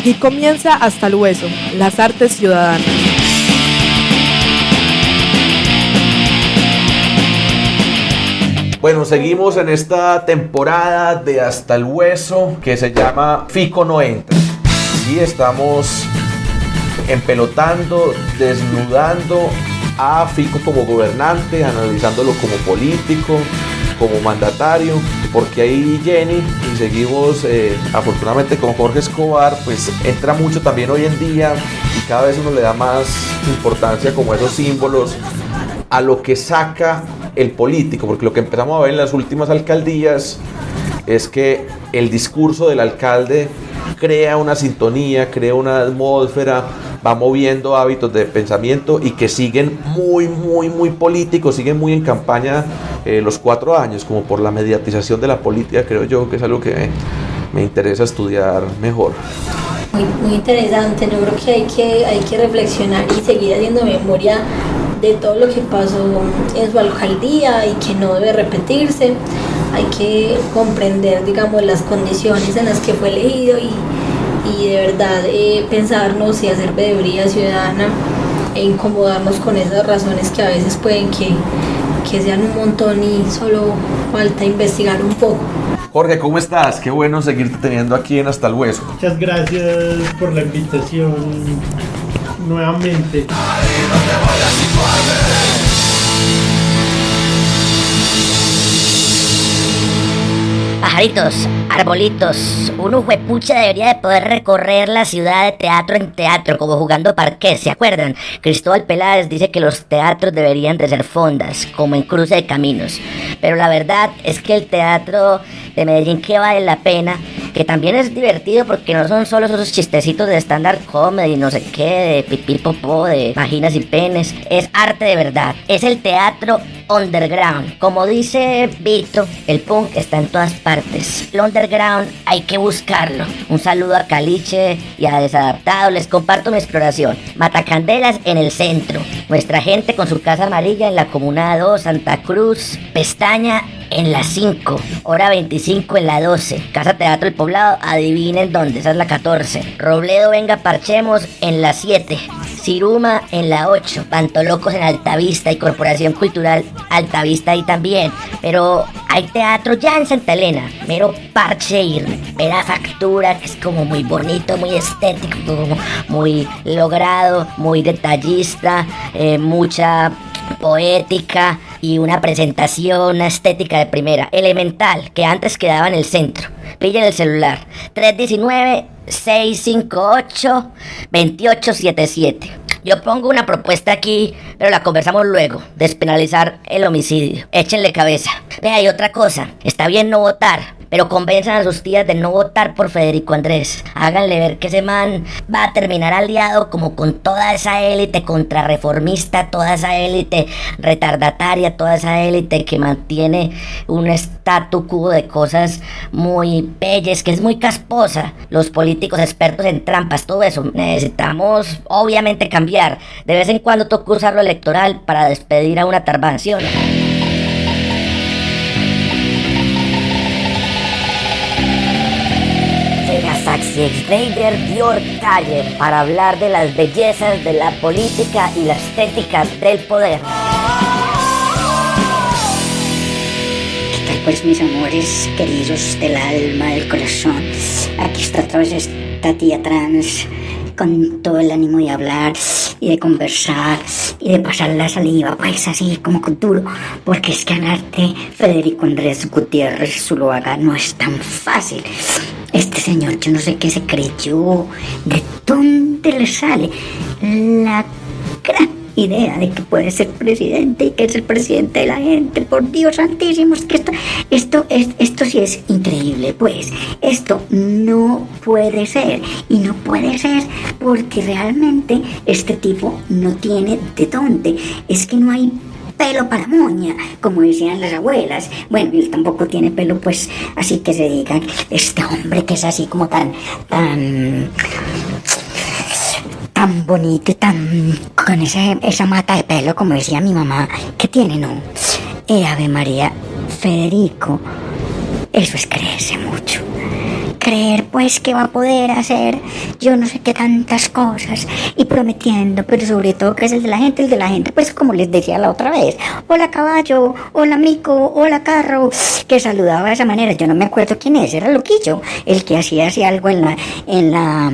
Aquí comienza Hasta el Hueso, las artes ciudadanas. Bueno, seguimos en esta temporada de Hasta el Hueso que se llama Fico no entra. Y estamos empelotando, desnudando a Fico como gobernante, analizándolo como político, como mandatario, porque ahí Jenny, y seguimos afortunadamente con Jorge Escobar, pues entra mucho también hoy en día y cada vez uno le da más importancia como esos símbolos a lo que saca el político, porque lo que empezamos a ver en las últimas alcaldías es que el discurso del alcalde crea una sintonía, crea una atmósfera, va moviendo hábitos de pensamiento y que siguen muy políticos, siguen muy en campaña los 4 años, como por la mediatización de la política, creo yo que es algo que me interesa estudiar mejor. Muy interesante, yo creo que hay que reflexionar y seguir haciendo memoria de todo lo que pasó en su alcaldía y que no debe repetirse. Hay que comprender, digamos, las condiciones en las que fue elegido y de verdad pensarnos y hacer veeduría ciudadana e incomodarnos con esas razones que a veces pueden que sean un montón y solo falta investigar un poco. Jorge, ¿cómo estás? Qué bueno seguirte teniendo aquí en Hasta el Hueso. Muchas gracias por la invitación nuevamente. Pajaritos, arbolitos, un huepucha debería de poder recorrer la ciudad de teatro en teatro, como jugando parqués, ¿se acuerdan? Cristóbal Peláez dice que los teatros deberían de ser fondas, como en cruce de caminos. Pero la verdad es que el teatro de Medellín que vale la pena, que también es divertido porque no son solo esos chistecitos de stand-up comedy, no sé qué, de pipí popó, de vaginas y penes, es arte de verdad, es el teatro underground. Como dice Vito, el punk está en todas partes. El underground hay que buscarlo. Un saludo a Caliche y a Desadaptado. Les comparto mi exploración. Matacandelas en el centro. Nuestra gente con su casa amarilla en la Comuna 2, Santa Cruz. Pestaña en la 5. Hora 25 en la 12. Casa Teatro El Poblado, adivinen dónde, esa es la 14. Robledo Venga Parchemos en la 7. Siruma en la 8, Pantolocos en Altavista y Corporación Cultural Altavista ahí también. Pero hay teatro ya en Santa Elena, mero parche ir, vera factura, que es como muy bonito, muy estético, como muy logrado, muy detallista, mucha poética y una presentación, una estética de primera. Elemental, que antes quedaba en el centro. Pillen el celular, 319-658-2877. Yo pongo una propuesta aquí, pero la conversamos luego. Despenalizar el homicidio. Échenle cabeza. Vea, y otra cosa. Está bien no votar, pero convenzan a sus tías de no votar por Federico Andrés. Háganle ver que ese man va a terminar aliado como con toda esa élite contrarreformista, toda esa élite retardataria, toda esa élite que mantiene un statu quo de cosas muy bellas, que es muy casposa. Los políticos expertos en trampas, todo eso. Necesitamos, obviamente, cambiar. De vez en cuando toca usar lo electoral para despedir a una tarbanción. Taxi Raider Dior Calle para hablar de las bellezas de la política y la estética del poder. ¿Qué tal pues, mis amores queridos del alma, del corazón? Aquí está otra vez esta tía trans con todo el ánimo de hablar y de conversar y de pasar la saliva, pues así como con duro, porque es que ganarte Federico Andrés Gutiérrez Zuluaga no es tan fácil. Este señor, yo no sé qué se creyó, de dónde le sale la gran idea de que puede ser presidente y que es el presidente de la gente. Por Dios santísimo, es que esto sí es increíble, pues. Esto no puede ser, y no puede ser porque realmente este tipo no tiene de dónde. Es que no hay pelo para moña, como decían las abuelas. Bueno, él tampoco tiene pelo, pues, así que se diga, este hombre que es así como tan bonito y tan con esa mata de pelo, como decía mi mamá, que tiene, ¿no? Ave María, Federico, eso es creerse mucho. creer pues que va a poder hacer yo no sé qué tantas cosas y prometiendo, pero sobre todo que es el de la gente, pues como les decía la otra vez, hola caballo, hola mico, hola carro, que saludaba de esa manera. Yo no me acuerdo quién es, era Loquillo, el que hacía así algo en la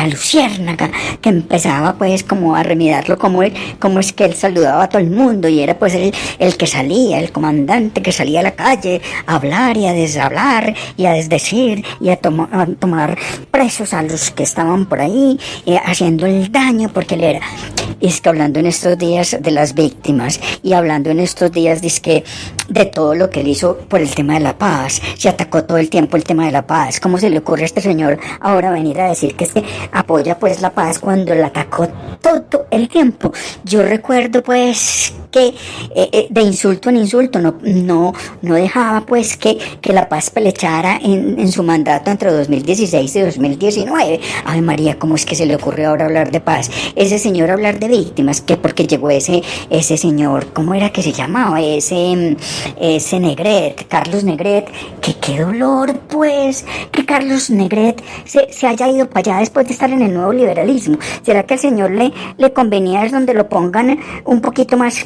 luciérnaga, que empezaba pues como a remidarlo como es que él saludaba a todo el mundo, y era pues el que salía, el comandante que salía a la calle a hablar y a deshablar y a desdecir y a tomar presos a los que estaban por ahí, haciendo el daño, porque él era. Y es que hablando en estos días de las víctimas y hablando en estos días dizque de todo lo que él hizo por el tema de la paz, se atacó todo el tiempo el tema de la paz. ¿Cómo se le ocurre a este señor ahora venir a decir que es que apoya pues la paz cuando la atacó todo el tiempo? Yo recuerdo pues que de insulto en insulto no dejaba pues que la paz pelechara en su mandato entre 2016 y 2019. Ay María, ¿cómo es que se le ocurrió ahora hablar de paz? Ese señor hablar de víctimas, que porque llegó ese señor, ¿cómo era que se llamaba? Ese Negret, Carlos Negret, que qué dolor pues que Carlos Negret se haya ido para allá después de estar en el nuevo liberalismo. ¿Será que al señor le convenía es donde lo pongan un poquito más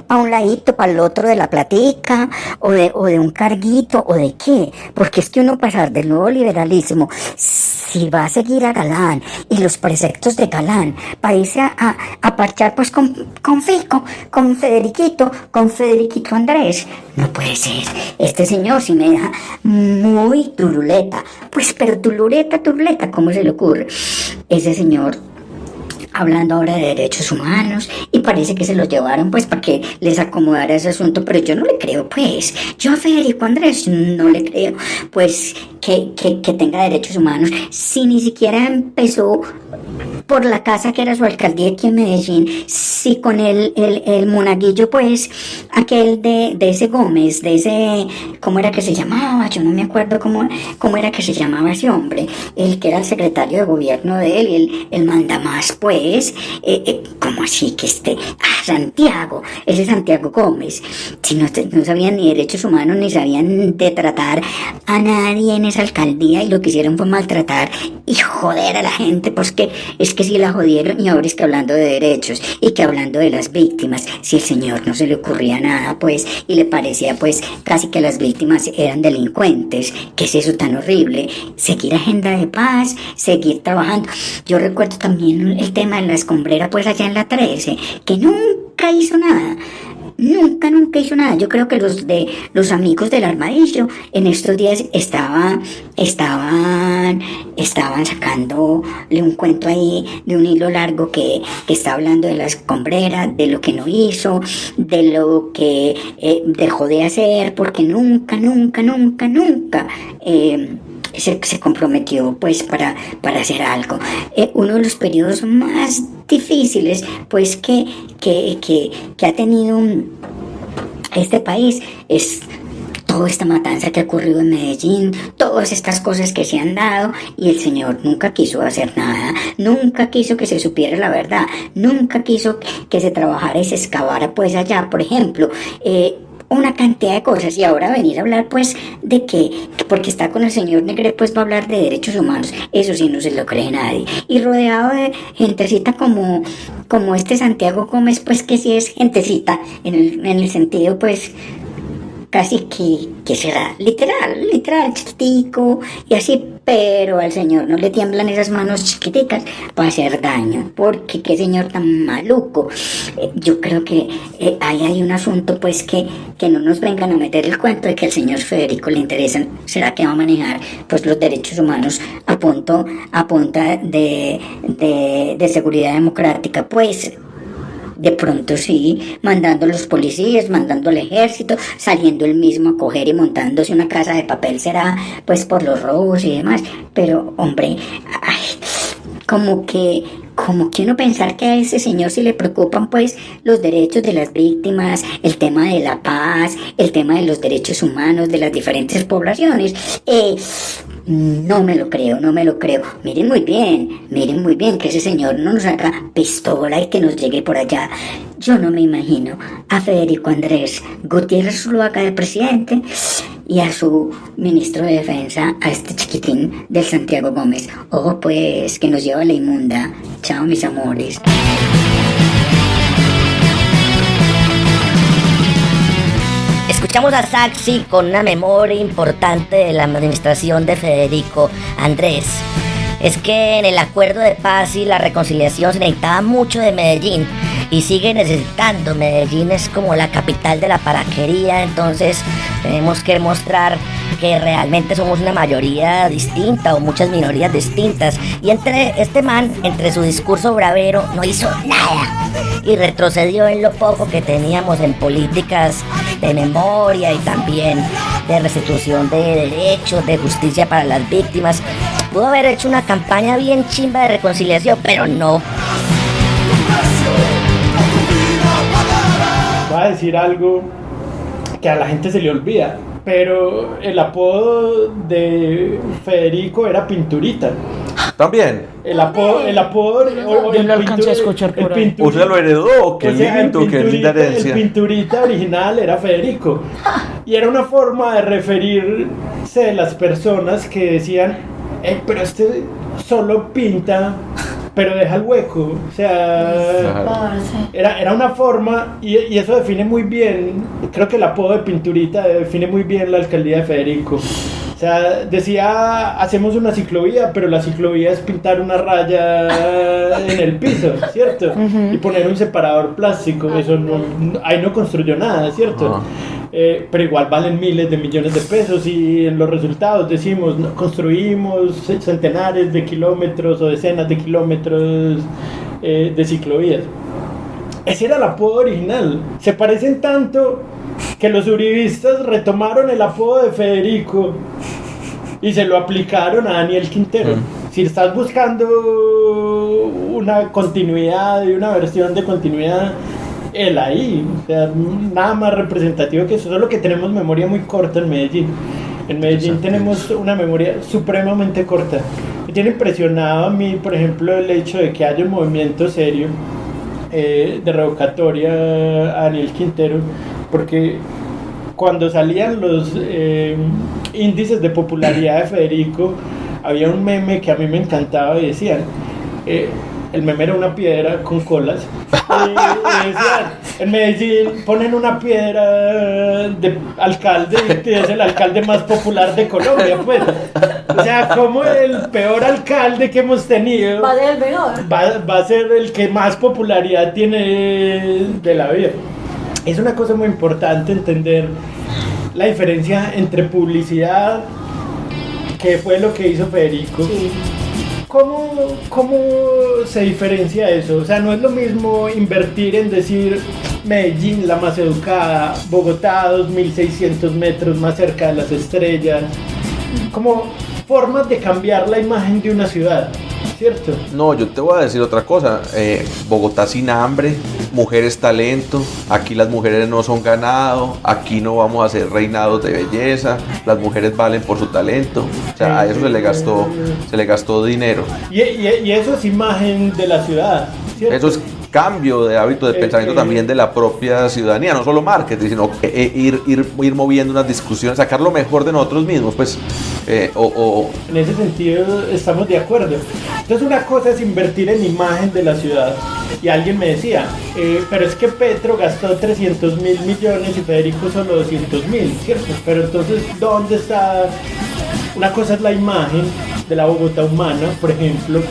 a un ladito, para el otro de la platica, o de un carguito, o de qué? Porque es que uno pasar del nuevo liberalismo, si va a seguir a Galán y los preceptos de Galán, para irse a parchar pues con Fico, con Federiquito Andrés, no puede ser. Este señor sí me deja muy turuleta, pues pero turuleta, ¿cómo se le ocurre? Ese señor hablando ahora de derechos humanos, y parece que se los llevaron pues para que les acomodara ese asunto, pero yo no le creo pues, yo a Federico Andrés no le creo pues que tenga derechos humanos, si ni siquiera empezó por la casa que era su alcaldía aquí en Medellín, si con el monaguillo pues, aquel de ese Gómez, de ese, ¿cómo era que se llamaba? Yo no me acuerdo cómo era que se llamaba ese hombre, el que era el secretario de gobierno de él, y el mandamás pues, ¿cómo así que Santiago, ese Santiago Gómez, si no sabían ni derechos humanos, ni sabían de tratar a nadie en esa alcaldía, y lo que hicieron fue maltratar y joder a la gente, pues que es que sí la jodieron. Y ahora es que hablando de derechos y que hablando de las víctimas, si el señor no se le ocurría nada pues, y le parecía pues casi que las víctimas eran delincuentes, ¿qué es eso tan horrible? Seguir agenda de paz, seguir trabajando. Yo recuerdo también el tema de la escombrera pues allá en la 13, que nunca hizo nada. Nunca hizo nada. Yo creo que los amigos del Armadillo en estos días estaban sacándole un cuento ahí de un hilo largo que está hablando de la escombrera, de lo que no hizo, de lo que dejó de hacer, porque nunca se comprometió pues para hacer algo. Uno de los periodos más difíciles pues que ha tenido este país es toda esta matanza que ha ocurrido en Medellín, todas estas cosas que se han dado, y el señor nunca quiso hacer nada, nunca quiso que se supiera la verdad, nunca quiso que se trabajara y se excavara pues allá, por ejemplo, una cantidad de cosas. Y ahora venir a hablar pues de que porque está con el señor Negre pues va a hablar de derechos humanos, eso sí no se lo cree nadie, y rodeado de gentecita como este Santiago Gómez pues, que sí es gentecita en el sentido pues casi que será literal chiquitico y así, pero al señor no le tiemblan esas manos chiquiticas para hacer daño, porque qué señor tan maluco. Yo creo que ahí hay un asunto pues que no nos vengan a meter el cuento de que al señor Federico le interesan, será que va a manejar pues los derechos humanos a punta de seguridad democrática, pues de pronto sí, mandando los policías, mandando el ejército, saliendo él mismo a coger y montándose una casa de papel, será pues por los robos y demás, pero hombre, como que uno pensar que a ese señor sí le preocupan pues los derechos de las víctimas, el tema de la paz, el tema de los derechos humanos de las diferentes poblaciones. No me lo creo. Miren muy bien que ese señor no nos haga pistola y que nos llegue por allá. Yo no me imagino a Federico Andrés Gutiérrez Zuluaga de presidente, y a su ministro de defensa, a este chiquitín del Santiago Gómez. Ojo pues, que nos lleva a la inmunda. Chao mis amores. Escuchamos a Saxi con una memoria importante de la administración de Federico Andrés. Es que en el acuerdo de paz y la reconciliación se necesitaba mucho de Medellín y sigue necesitando. Medellín es como la capital de la paraquería, entonces tenemos que mostrar que realmente somos una mayoría distinta o muchas minorías distintas. Y entre su discurso bravero no hizo nada y retrocedió en lo poco que teníamos en políticas de memoria y también de restitución de derechos, de justicia para las víctimas. Pudo haber hecho una campaña bien chimba de reconciliación, pero no. Va a decir algo que a la gente se le olvida, pero el apodo de Federico era Pinturita. También. El apodo Yo lo alcancé a escuchar por ahí. ¿Usted lo heredó o qué lindo, qué linda herencia? El Pinturita original era Federico. Y era una forma de referirse de las personas que decían, pero este solo pinta, pero deja el hueco. O sea, era una forma, y eso define muy bien, creo que el apodo de Pinturita define muy bien la alcaldía de Federico. O sea, decía, hacemos una ciclovía, pero la ciclovía es pintar una raya en el piso, ¿cierto? Y poner un separador plástico, eso ahí no construyó nada, ¿cierto? Pero igual valen miles de millones de pesos y en los resultados decimos, no, construimos centenares de kilómetros o decenas de kilómetros de ciclovías. Ese era el apodo original. Se parecen tanto que los uribistas retomaron el apodo de Federico y se lo aplicaron a Daniel Quintero. Si estás buscando una continuidad y una versión de continuidad, él ahí, o sea, nada más representativo que eso. Solo que tenemos memoria muy corta en Medellín. En Medellín tenemos una memoria supremamente corta. Me tiene impresionado a mí, por ejemplo, el hecho de que haya un movimiento serio de revocatoria a Daniel Quintero, porque cuando salían los índices de popularidad de Federico, había un meme que a mí me encantaba y decían, el meme era una piedra con colas, y decían, en Medellín ponen una piedra de alcalde y es el alcalde más popular de Colombia, pues. O sea, como el peor alcalde que hemos tenido Va a ser el mejor. va a ser el que más popularidad tiene de la vida. Es una cosa muy importante entender la diferencia entre publicidad, que fue lo que hizo Federico. Sí. ¿Cómo se diferencia eso? O sea, no es lo mismo invertir en decir Medellín, la más educada, Bogotá, 2.600 metros más cerca de las estrellas, como formas de cambiar la imagen de una ciudad, ¿cierto? No, yo te voy a decir otra cosa. Bogotá sin hambre, mujeres talento. Aquí las mujeres no son ganado. Aquí no vamos a ser reinados de belleza. Las mujeres valen por su talento. O sea, a eso se le gastó dinero. Y eso es imagen de la ciudad, ¿cierto? Eso es cambio de hábito de pensamiento también de la propia ciudadanía, no solo marketing, sino ir moviendo unas discusiones, sacar lo mejor de nosotros mismos, pues. En ese sentido estamos de acuerdo. Entonces una cosa es invertir en imagen de la ciudad. Y alguien me decía, pero es que Petro gastó 300.000 millones y Federico solo 200.000, ¿cierto? Pero entonces, ¿dónde está? Una cosa es la imagen de la Bogotá humana, por ejemplo,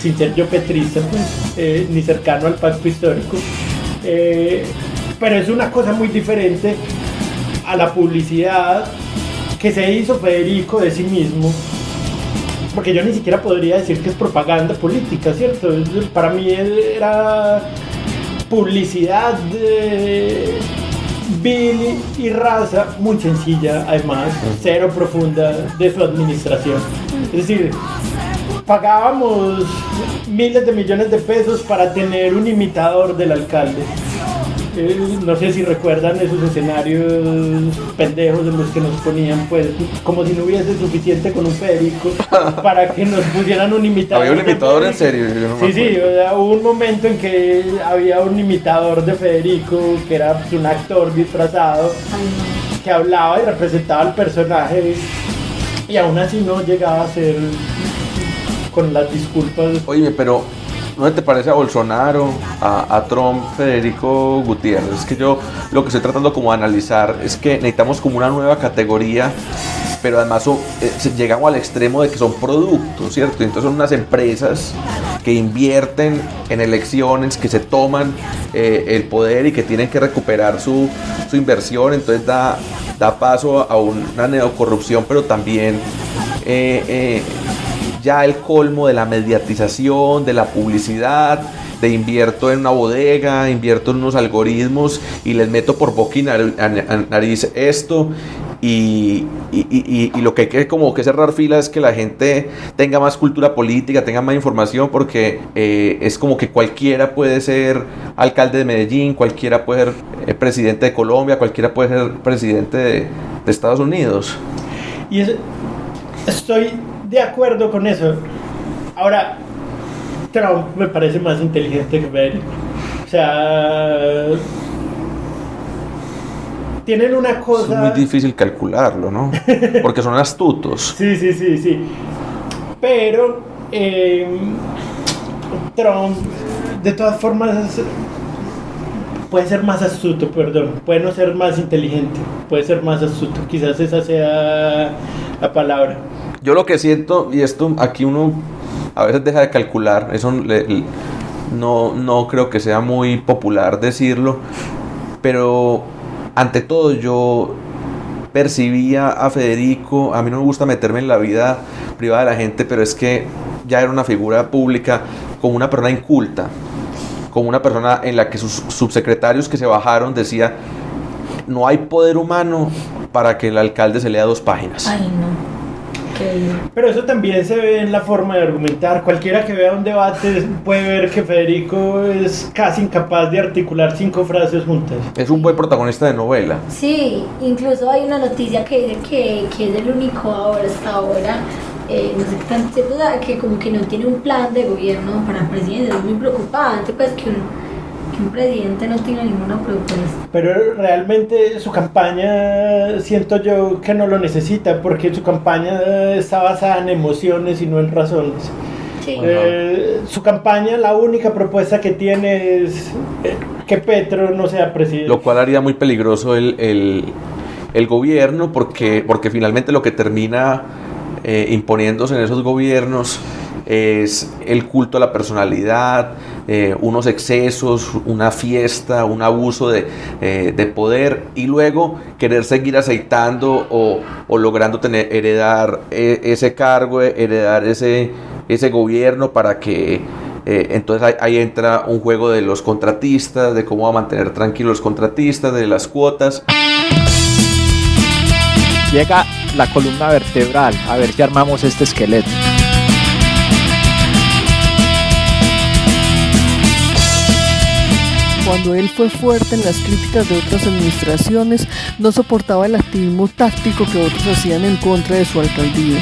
sin ser yo petrista, pues, ni cercano al pacto histórico. Pero es una cosa muy diferente a la publicidad que se hizo Federico de sí mismo, porque yo ni siquiera podría decir que es propaganda política, ¿cierto? Para mí era publicidad vil y rasa, muy sencilla además, cero profunda de su administración. Es decir, pagábamos miles de millones de pesos para tener un imitador del alcalde. No sé si recuerdan esos escenarios pendejos en los que nos ponían, pues, como si no hubiese suficiente con un Federico para que nos pusieran un imitador. Había un imitador en serio. Yo no me Sí, o sea, hubo un momento en que había un imitador de Federico que era pues, un actor disfrazado que hablaba y representaba al personaje y aún así no llegaba a ser con las disculpas. Oye, pero ¿no te parece a Bolsonaro, a Trump, Federico Gutiérrez? Es que yo lo que estoy tratando como de analizar es que necesitamos como una nueva categoría, pero además llegamos al extremo de que son productos, ¿cierto? Entonces son unas empresas que invierten en elecciones, que se toman el poder y que tienen que recuperar su inversión, entonces da paso a una neocorrupción, pero también ya el colmo de la mediatización, de la publicidad, de invierto en una bodega, invierto en unos algoritmos y les meto por boca y nariz esto. Y lo que hay que como que cerrar fila es que la gente tenga más cultura política, tenga más información, porque es como que cualquiera puede ser alcalde de Medellín, cualquiera puede ser presidente de Colombia, cualquiera puede ser presidente de Estados Unidos. Y estoy de acuerdo con eso. Ahora, Trump me parece más inteligente que Biden. O sea, tienen una cosa... Es muy difícil calcularlo, ¿no? Porque son astutos. Sí. Pero Trump, de todas formas, puede ser más astuto, puede no ser más inteligente, puede ser más astuto. Quizás esa sea la palabra. Yo lo que siento, y esto aquí uno a veces deja de calcular, eso no creo que sea muy popular decirlo, pero ante todo yo percibía a Federico, a mí no me gusta meterme en la vida privada de la gente, pero es que ya era una figura pública, como una persona inculta, como una persona en la que sus subsecretarios que se bajaron decía, no hay poder humano para que el alcalde se lea 2 páginas. Ay, no. Pero eso también se ve en la forma de argumentar. Cualquiera que vea un debate puede ver que Federico es casi incapaz de articular 5 frases juntas. Es un buen protagonista de novela. Sí, incluso hay una noticia que dice que es el único hasta ahora, no sé qué tan cierto, que como que no tiene un plan de gobierno para presidente. Es muy preocupante, pues, que un presidente no tiene ninguna propuesta. Pero realmente su campaña siento yo que no lo necesita, porque su campaña está basada en emociones y no en razones. Sí. Su campaña, la única propuesta que tiene es que Petro no sea presidente. Lo cual haría muy peligroso el gobierno, porque finalmente lo que termina imponiéndose en esos gobiernos es el culto a la personalidad, unos excesos, una fiesta, un abuso de poder, y luego querer seguir aceitando o logrando heredar ese cargo, heredar ese gobierno para que entonces ahí entra un juego de los contratistas, de cómo va a mantener tranquilos los contratistas, de las cuotas. Llega la columna vertebral, a ver si armamos este esqueleto. Cuando él fue fuerte en las críticas de otras administraciones, no soportaba el activismo táctico que otros hacían en contra de su alcaldía.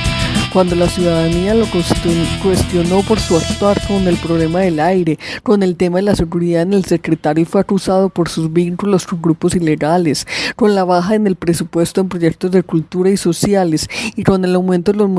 Cuando la ciudadanía lo cuestionó por su actuar con el problema del aire, con el tema de la seguridad en el secretario, y fue acusado por sus vínculos con grupos ilegales, con la baja en el presupuesto en proyectos de cultura y sociales, y con el aumento de los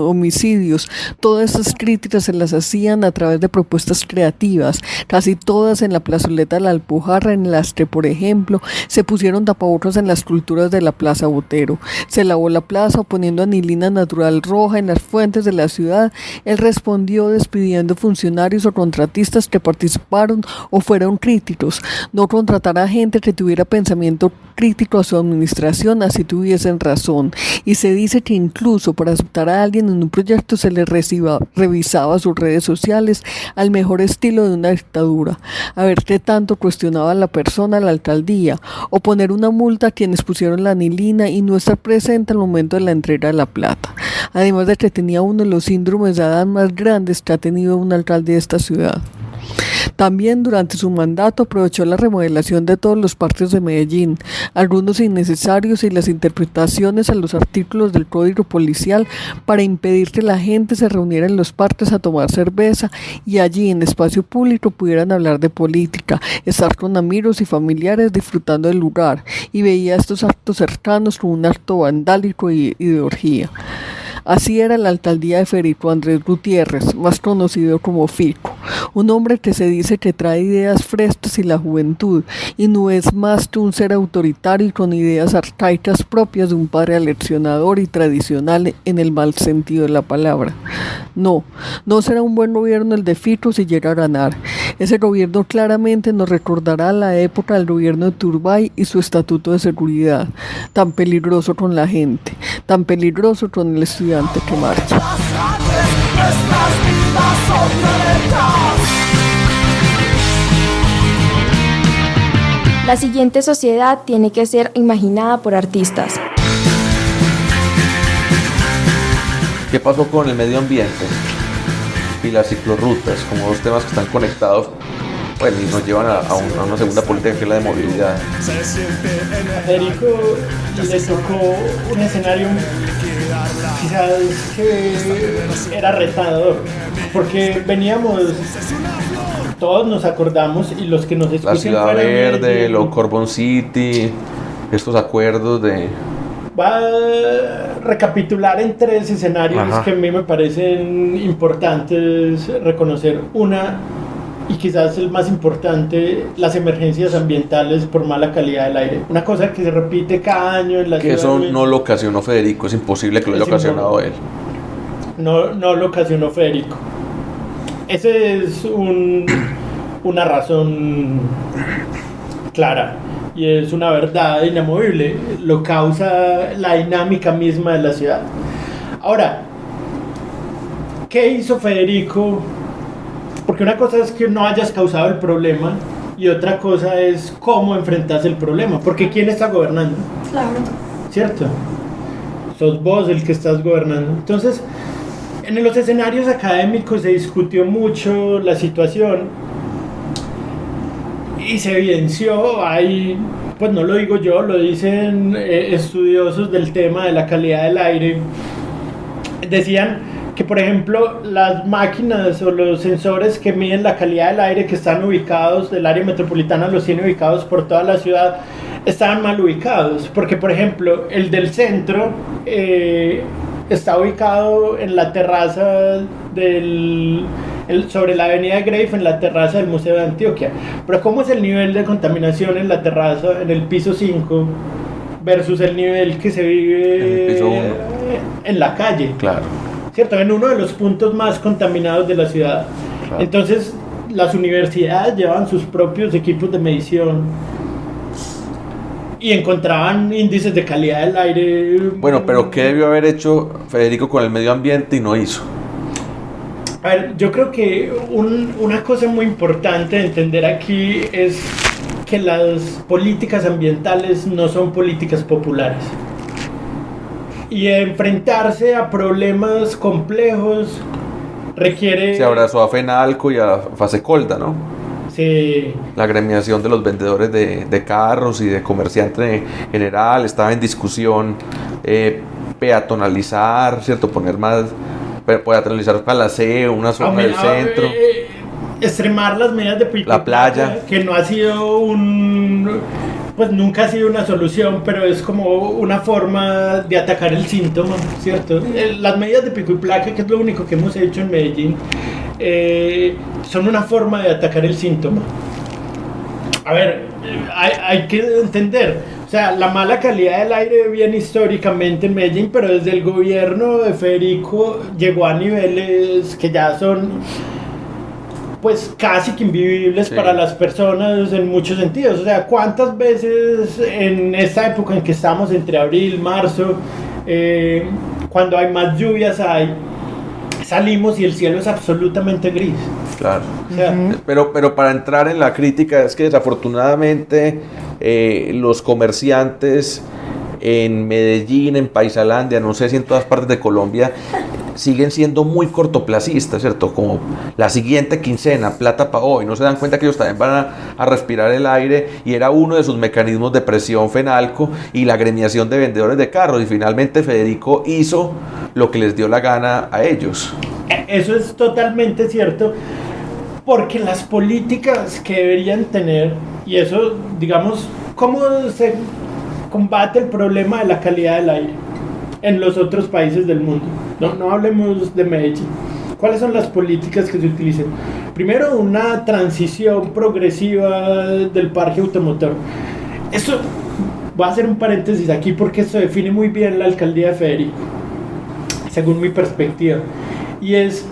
homicidios. Todas esas críticas se las hacían a través de propuestas creativas, casi todas en la plazoleta de la Alpujarra, en las que, por ejemplo, se pusieron tapabocas en las esculturas de la Plaza Botero. Se lavó la plaza poniendo anilina natural roja en las fuentes de la ciudad. Él respondió despidiendo funcionarios o contratistas que participaron o fueron críticos. No contratar a gente que tuviera pensamiento crítico a su administración, así tuviesen razón. Y se dice que incluso para aceptar a alguien en un proyecto se le revisaba sus redes sociales al mejor estilo de una dictadura. A ver qué tanto cuestionaba a la persona a la alcaldía, o poner una multa a quienes pusieron la anilina y no estar presente al momento de la entrega de la plata. Además de que tenía uno de los síndromes de Adán más grandes que ha tenido un alcalde de esta ciudad. También durante su mandato aprovechó la remodelación de todos los parques de Medellín, algunos innecesarios, y las interpretaciones a los artículos del Código Policial para impedir que la gente se reuniera en los parques a tomar cerveza y allí en espacio público pudieran hablar de política, estar con amigos y familiares disfrutando del lugar, y veía estos actos cercanos como un acto vandálico y de orgía. Así era la alcaldía de Federico Andrés Gutiérrez, más conocido como Fico, un hombre que se dice que trae ideas frescas y la juventud, y no es más que un ser autoritario y con ideas arcaicas propias de un padre aleccionador y tradicional en el mal sentido de la palabra. No será un buen gobierno el de Fico si llega a ganar. Ese gobierno claramente nos recordará la época del gobierno de Turbay y su estatuto de seguridad, tan peligroso con la gente, tan peligroso con el estudiante que marcha. La siguiente sociedad tiene que ser imaginada por artistas. ¿Qué pasó con el medio ambiente y las ciclorrutas como dos temas que están conectados? Bueno, y nos llevan a una segunda política que es la de movilidad. A Federico le tocó un escenario quizás que era retador, porque veníamos, todos nos acordamos, y los que nos escuchan, la Ciudad Verde, lo Corbon City, estos acuerdos de... Va a recapitular en 3 escenarios que a mí me parecen importantes reconocer. Una, y quizás el más importante, las emergencias ambientales por mala calidad del aire. Una cosa que se repite cada año en la ciudad. Que eso no lo ocasionó Federico, es imposible que lo haya ocasionado él. No lo ocasionó Federico. Esa es una razón clara y es una verdad inamovible. Lo causa la dinámica misma de la ciudad. Ahora, ¿qué hizo Federico? Porque una cosa es que no hayas causado el problema y otra cosa es cómo enfrentas el problema. Porque ¿quién está gobernando? Claro. ¿Cierto? Sos vos el que estás gobernando. Entonces, en los escenarios académicos se discutió mucho la situación y se evidenció, pues no lo digo yo, lo dicen estudiosos del tema de la calidad del aire. Decían que, por ejemplo, las máquinas o los sensores que miden la calidad del aire que están ubicados del área metropolitana, los tiene ubicados por toda la ciudad, estaban mal ubicados, porque, por ejemplo, el del centro está ubicado en la terraza sobre la avenida Greif, en la terraza del Museo de Antioquia. Pero ¿cómo es el nivel de contaminación en la terraza, en el piso 5, versus el nivel que se vive en el piso 1, en la calle? Claro. ¿Cierto? En uno de los puntos más contaminados de la ciudad. Claro. Entonces, las universidades llevan sus propios equipos de medición y encontraban índices de calidad del aire. Bueno, pero ¿qué debió haber hecho Federico con el medio ambiente y no hizo? A ver, yo creo que una cosa muy importante de entender aquí es que las políticas ambientales no son políticas populares. Y enfrentarse a problemas complejos requiere... Se abrazó a FENALCO y a FASECOLDA, ¿no? Sí. La agremiación de los vendedores de carros y de comerciantes en general estaba en discusión, peatonalizar, ¿cierto? Poner más, peatonalizar Palaceo, una zona del centro. Extremar las medidas de pico, la playa, que no ha sido pues nunca ha sido una solución, pero es como una forma de atacar el síntoma, ¿cierto? Las medidas de pico y placa, que es lo único que hemos hecho en Medellín, son una forma de atacar el síntoma. A ver, hay que entender, o sea, la mala calidad del aire viene históricamente en Medellín, pero desde el gobierno de Federico llegó a niveles que ya son pues casi que invivibles para las personas en muchos sentidos. O sea, ¿cuántas veces en esta época en que estamos entre abril, marzo, cuando hay más lluvias, salimos y el cielo es absolutamente gris? Claro. O sea, pero para entrar en la crítica, es que desafortunadamente los comerciantes en Medellín, en Paisalandia, no sé si en todas partes de Colombia, siguen siendo muy cortoplacistas, ¿cierto? Como la siguiente quincena, plata para hoy. No se dan cuenta que ellos también van a respirar el aire, y era uno de sus mecanismos de presión Fenalco y la agremiación de vendedores de carros, y finalmente Federico hizo lo que les dio la gana a ellos. Eso es totalmente cierto, porque las políticas que deberían tener, y eso, digamos, ¿cómo se combate el problema de la calidad del aire en los otros países del mundo? No hablemos de Medellín. ¿Cuáles son las políticas que se utilizan? Primero, una transición progresiva del parque automotor. Eso, voy a hacer un paréntesis aquí porque esto define muy bien la alcaldía de Federico, según mi perspectiva. Y es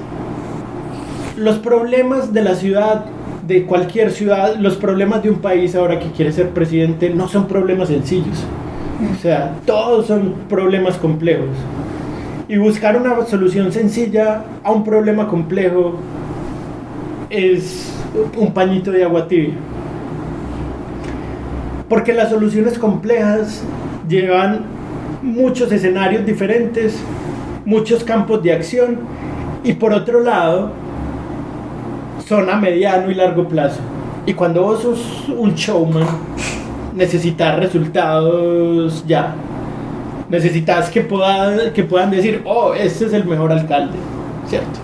los problemas de la ciudad, de cualquier ciudad, los problemas de un país ahora que quiere ser presidente no son problemas sencillos. O sea, todos son problemas complejos. Y buscar una solución sencilla a un problema complejo es un pañito de agua tibia. Porque las soluciones complejas llevan muchos escenarios diferentes, muchos campos de acción, y por otro lado, son a mediano y largo plazo. Y cuando vos sos un showman, necesitas resultados ya. Necesitas que puedan decir, oh, este es el mejor alcalde, ¿cierto?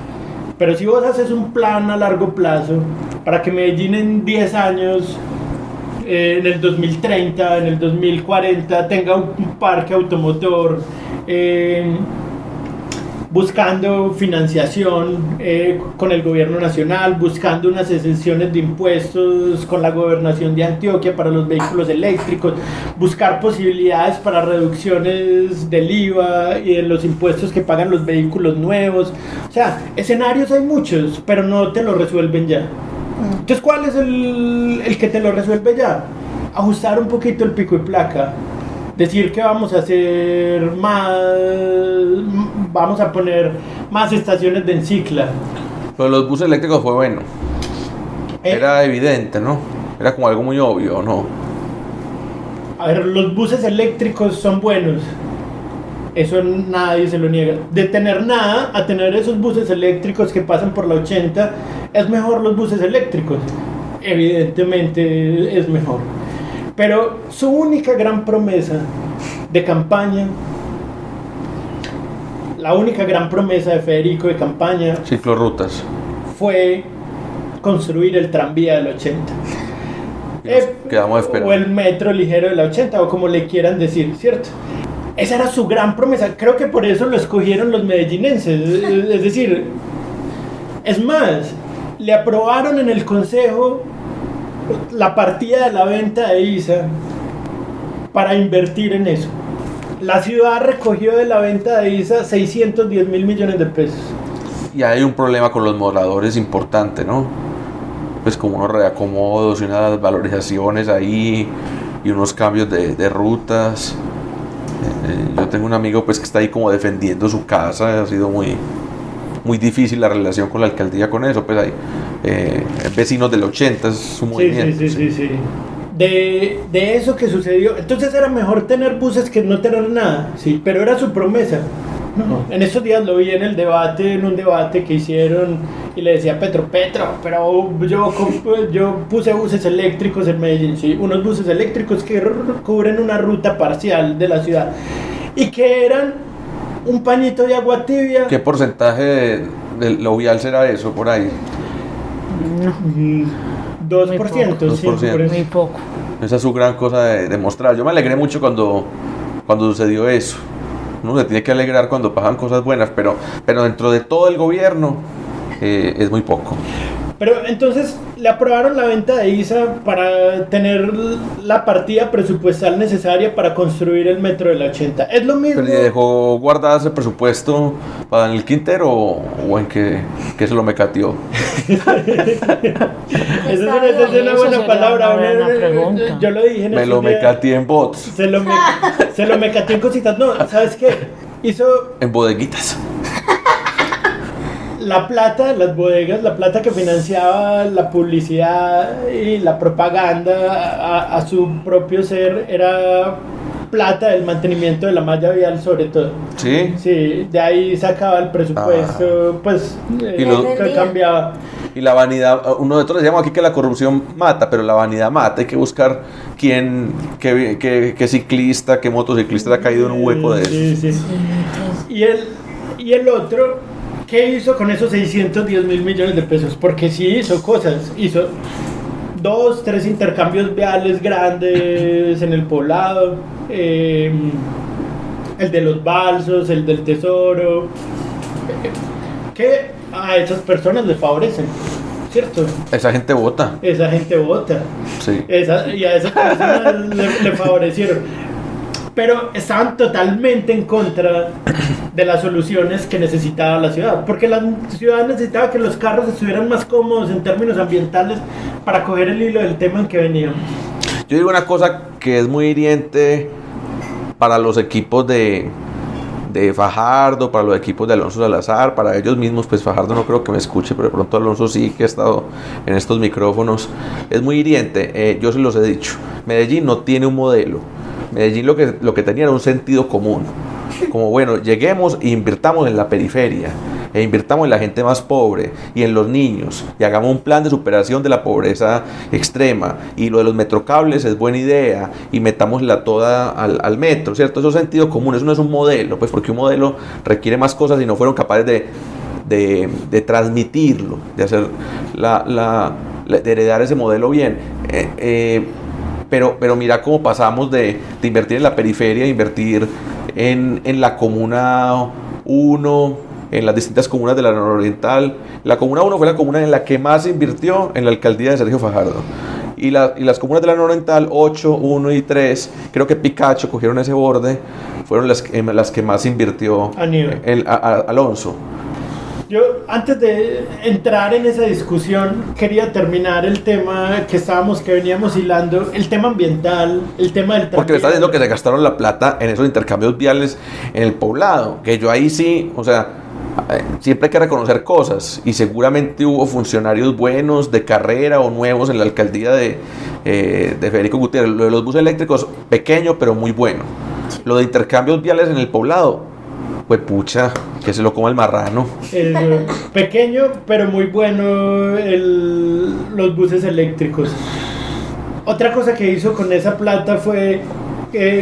Pero si vos haces un plan a largo plazo para que Medellín en 10 años, en el 2030, en el 2040, tenga un parque automotor, buscando financiación con el gobierno nacional, buscando unas exenciones de impuestos con la gobernación de Antioquia para los vehículos eléctricos, buscar posibilidades para reducciones del IVA y de los impuestos que pagan los vehículos nuevos. O sea, escenarios hay muchos, pero no te lo resuelven ya. Entonces, ¿cuál es el que te lo resuelve ya? Ajustar un poquito el pico y placa. Decir que vamos a hacer más, vamos a poner más estaciones de Encicla. Pero los buses eléctricos fue bueno. Era evidente, ¿no? Era como algo muy obvio, ¿no? A ver, los buses eléctricos son buenos. Eso nadie se lo niega. De tener nada a tener esos buses eléctricos que pasan por la 80, es mejor los buses eléctricos. Evidentemente es mejor. Pero su única gran promesa de campaña, la única gran promesa de Federico de campaña, ciclorrutas, fue construir el tranvía de la 80. Quedamos esperando. O el metro ligero de la 80, o como le quieran decir, ¿cierto? Esa era su gran promesa. Creo que por eso lo escogieron los medellinenses. Es decir, es más, le aprobaron en el consejo la partida de la venta de ISA para invertir en eso. La ciudad recogió de la venta de ISA 610.000 millones de pesos. Y hay un problema con los moradores importante, ¿no? Pues como unos reacomodos y unas valorizaciones ahí y unos cambios de rutas. Yo tengo un amigo pues que está ahí como defendiendo su casa. Ha sido muy difícil la relación con la alcaldía con eso. Pues hay vecinos del 80, es su movimiento. Sí. De eso que sucedió. Entonces era mejor tener buses que no tener nada, sí, pero era su promesa. No. En esos días lo vi en un debate que hicieron, y le decía a Petro, pero yo puse buses eléctricos en Medellín, sí, unos buses eléctricos que cubren una ruta parcial de la ciudad y que eran un pañito de agua tibia. ¿Qué porcentaje de lo vial será eso por ahí? 2%, sí, muy poco. Esa es su gran cosa de demostrar. Yo me alegré mucho cuando sucedió eso. Uno se tiene que alegrar cuando pasan cosas buenas, pero dentro de todo el gobierno es muy poco. Pero entonces le aprobaron la venta de ISA para tener la partida presupuestal necesaria para construir el metro de la 80. Es lo mismo. ¿Pero le dejó guardado ese presupuesto para Daniel Quintero o en que se lo mecateó? Esa es una buena palabra. Yo lo dije en me lo mecateé en bots. Se lo mecateé en cositas. No, ¿sabes qué? Hizo en bodeguitas. La plata de las bodegas, la plata que financiaba la publicidad y la propaganda a su propio ser, era plata del mantenimiento de la malla vial sobre todo. Sí. Sí, de ahí sacaba el presupuesto, pues que cambiaba. Y la vanidad, nosotros decíamos aquí que la corrupción mata, pero la vanidad mata. Hay que buscar qué ciclista, qué motociclista ha caído en un hueco de eso. Sí. Y el otro, ¿qué hizo con esos 610 mil millones de pesos? Porque sí hizo cosas, hizo 2, 3 intercambios viales grandes en el poblado, el de los balsos, el del tesoro, que a esas personas les favorecen, ¿cierto? Esa gente vota. Sí. Y a esas personas le favorecieron. Pero estaban totalmente en contra de las soluciones que necesitaba la ciudad, porque la ciudad necesitaba que los carros estuvieran más cómodos en términos ambientales para coger el hilo del tema en que veníamos. Yo digo una cosa que es muy hiriente para los equipos de Fajardo, para los equipos de Alonso Salazar, para ellos mismos. Pues Fajardo no creo que me escuche, pero de pronto Alonso sí, que ha estado en estos micrófonos. Es muy hiriente, yo se los he dicho. Medellín no tiene un modelo. Medellín lo que tenía era un sentido común. Como bueno, lleguemos e invirtamos en la periferia, e invirtamos en la gente más pobre y en los niños, y hagamos un plan de superación de la pobreza extrema, y lo de los metrocables es buena idea, y metámosla toda al metro, ¿cierto? Eso es sentido común, eso no es un modelo, pues porque un modelo requiere más cosas y no fueron capaces de transmitirlo, de hacer de heredar ese modelo bien. Pero mira cómo pasamos de invertir en la periferia, invertir en la Comuna 1, en las distintas comunas de la nororiental. La Comuna 1 fue la comuna en la que más invirtió en la alcaldía de Sergio Fajardo. Y las comunas de la nororiental, 8, 1 y 3, creo que Picacho cogieron ese borde, fueron las que más invirtió Alonso. Yo, antes de entrar en esa discusión, quería terminar el tema que veníamos hilando, el tema ambiental, el tema del transporte. Porque me está diciendo que se gastaron la plata en esos intercambios viales en el poblado, que yo ahí sí, o sea, siempre hay que reconocer cosas, y seguramente hubo funcionarios buenos de carrera o nuevos en la alcaldía de Federico Gutiérrez. Lo de los buses eléctricos, pequeño pero muy bueno. Lo de intercambios viales en el poblado, pues pucha, que se lo coma el marrano. Pequeño pero muy bueno los buses eléctricos. Otra cosa que hizo con esa plata fue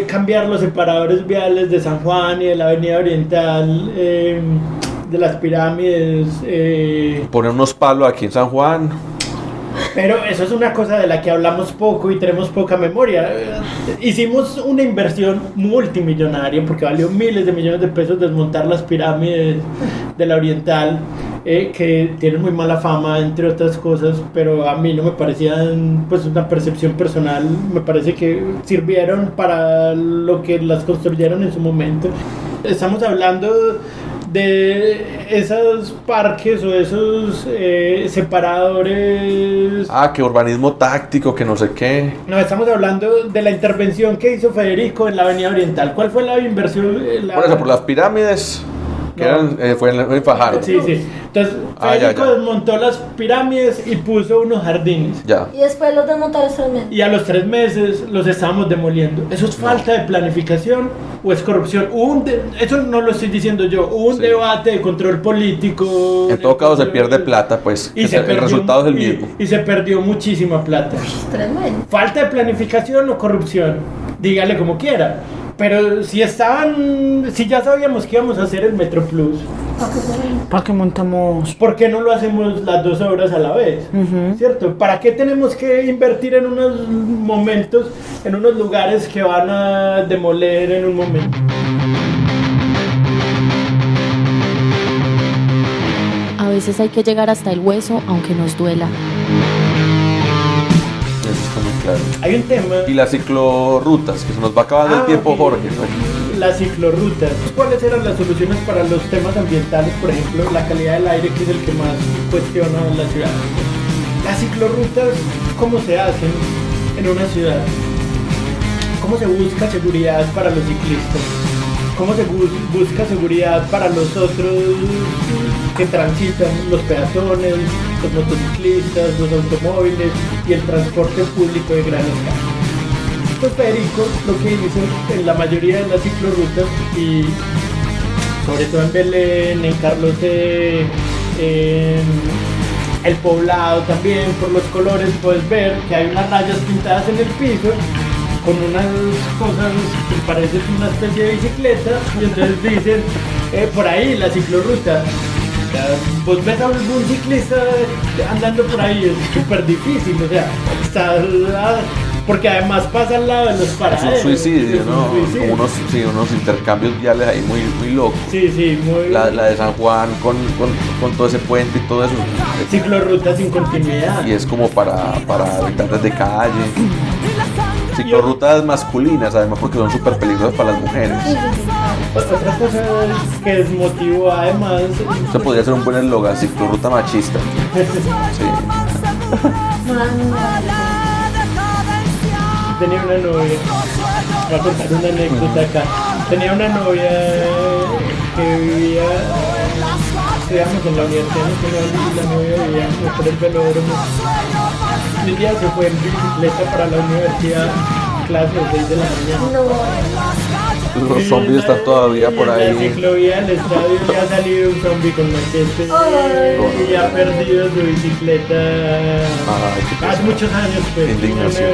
cambiar los separadores viales de San Juan y de la Avenida Oriental, de las pirámides. Poner unos palos aquí en San Juan. Pero eso es una cosa de la que hablamos poco y tenemos poca memoria. Hicimos una inversión multimillonaria porque valió miles de millones de pesos desmontar las pirámides de la Oriental, que tienen muy mala fama, entre otras cosas, pero a mí no me parecían, pues, una percepción personal. Me parece que sirvieron para lo que las construyeron en su momento. Estamos hablando de esos parques o esos separadores. Que urbanismo táctico, que no sé qué. No, estamos hablando de la intervención que hizo Federico en la Avenida Oriental. ¿Cuál fue la inversión? Por eso, por las pirámides, que fue en Fajardo. Sí. Entonces, Federico desmontó las pirámides y puso unos jardines. Ya. Y después los desmontó a los 3 meses. Y a los 3 meses los estábamos demoliendo. ¿Eso es falta de planificación o es corrupción? Eso no lo estoy diciendo yo. Hubo un debate de control político. En todo caso se pierde plata, pues. Y el resultado es el mismo. Y se perdió muchísima plata. 3 meses. ¿Falta de planificación o corrupción? Dígale como quiera. Pero si ya sabíamos que íbamos a hacer el Metro Plus, ¿Para qué montamos? ¿por qué no lo hacemos las 2 obras a la vez? ¿Cierto? ¿Para qué tenemos que invertir en unos momentos, en unos lugares que van a demoler en un momento? A veces hay que llegar hasta el hueso aunque nos duela. Eso está muy claro. Hay un tema. Y las ciclorrutas, que se nos va acabando el tiempo, Jorge, ¿no? Las ciclorrutas. ¿Cuáles eran las soluciones para los temas ambientales? Por ejemplo, la calidad del aire, que es el que más cuestiona en la ciudad. Las ciclorrutas, ¿cómo se hacen en una ciudad? ¿Cómo se busca seguridad para los ciclistas? ¿Cómo se busca seguridad para los otros que transitan, los peatones, los motociclistas, los automóviles y el transporte público de gran escala? pues Federico lo que hizo en la mayoría de las ciclorrutas y sobre todo en Belén, en Carlos en El Poblado también, por los colores puedes ver que hay unas rayas pintadas en el piso con unas cosas que parecen una especie de bicicleta y entonces dicen por ahí la ciclorruta. Vos ves a algún ciclista andando por ahí, es súper difícil, o sea, está porque además pasa al lado de los paraderos. Es un suicidio, es ¿no? un suicidio. Como unos intercambios viales ahí muy locos. Sí, muy... La de San Juan con todo ese puente y todo eso. Ciclorruta sin continuidad. Y es como para habitantes de calle. Ciclorrutas masculinas, además, porque son súper peligrosas para las mujeres. Otra cosa que desmotivó además... Eso podría ser un buen eslogan, ciclorruta machista. Sí. Tenía una novia, voy a contar una anécdota acá. Tenía una novia que vivía, estudiamos en la Universidad Nacional y la novia vivía por el velódromo. Y un día se fue en bicicleta para la universidad, clase a las 6 de la mañana. Los zombies están todavía por ahí. En la ciclovía del estadio ya ha salido un zombie con machete y ha perdido su bicicleta hace muchos años. Pues, indignación.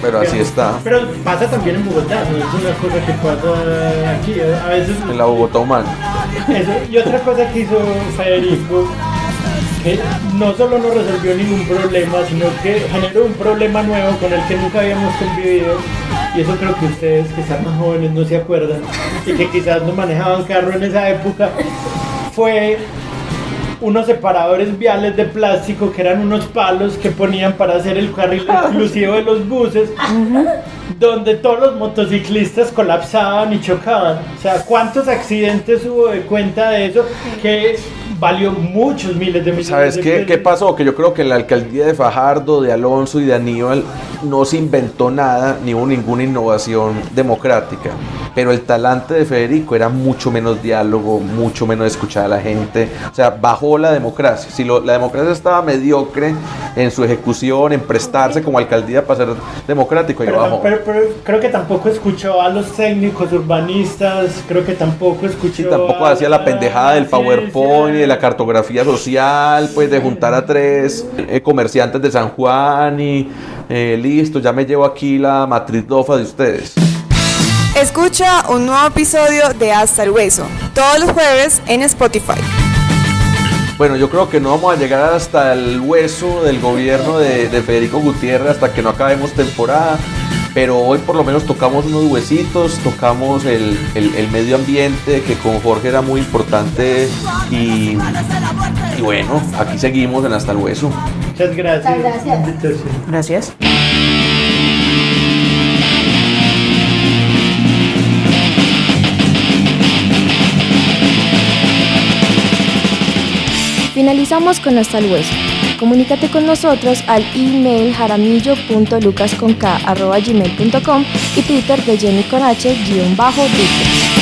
Pero así está. Pero pasa también en Bogotá, no es una cosa que pasa aquí, a veces... En la Bogotá humana. Eso. Y otra cosa que hizo Federico, que no solo no resolvió ningún problema, sino que generó un problema nuevo con el que nunca habíamos convivido. Y eso creo que ustedes que están más jóvenes no se acuerdan y que quizás no manejaban carro en esa época, fue unos separadores viales de plástico que eran unos palos que ponían para hacer el carril exclusivo de los buses, donde todos los motociclistas colapsaban y chocaban. O sea, ¿cuántos accidentes hubo de cuenta de eso? Que valió muchos miles de millones ¿Sabes de qué, pesos. qué pasó? Que yo creo que en la alcaldía de Fajardo, de Alonso y de Aníbal no se inventó nada, ni hubo ninguna innovación democrática. Pero el talante de Federico era mucho menos diálogo, mucho menos escuchar a la gente. O sea, bajó la democracia. Si la democracia estaba mediocre en su ejecución, en prestarse como alcaldía para ser democrático, y bajó. Pero creo que tampoco escuchó a los técnicos urbanistas, creo que tampoco escuchó. Sí, tampoco hacía la pendejada del PowerPoint y de la cartografía social, pues de juntar a 3 comerciantes de San Juan y listo, ya me llevo aquí la matriz DOFA de ustedes. Escucha un nuevo episodio de Hasta el Hueso, todos los jueves en Spotify. Bueno, yo creo que no vamos a llegar hasta el hueso del gobierno de Federico Gutiérrez hasta que no acabemos temporada, pero hoy por lo menos tocamos unos huesitos, tocamos el medio ambiente, que con Jorge era muy importante, y bueno, aquí seguimos en Hasta el Hueso. Muchas gracias. Muchas gracias. Gracias. Finalizamos con Hasta el Hueso. Comunícate con nosotros al email jaramillo.lucasconk@gmail.com y Twitter de Jenny con H_Duque.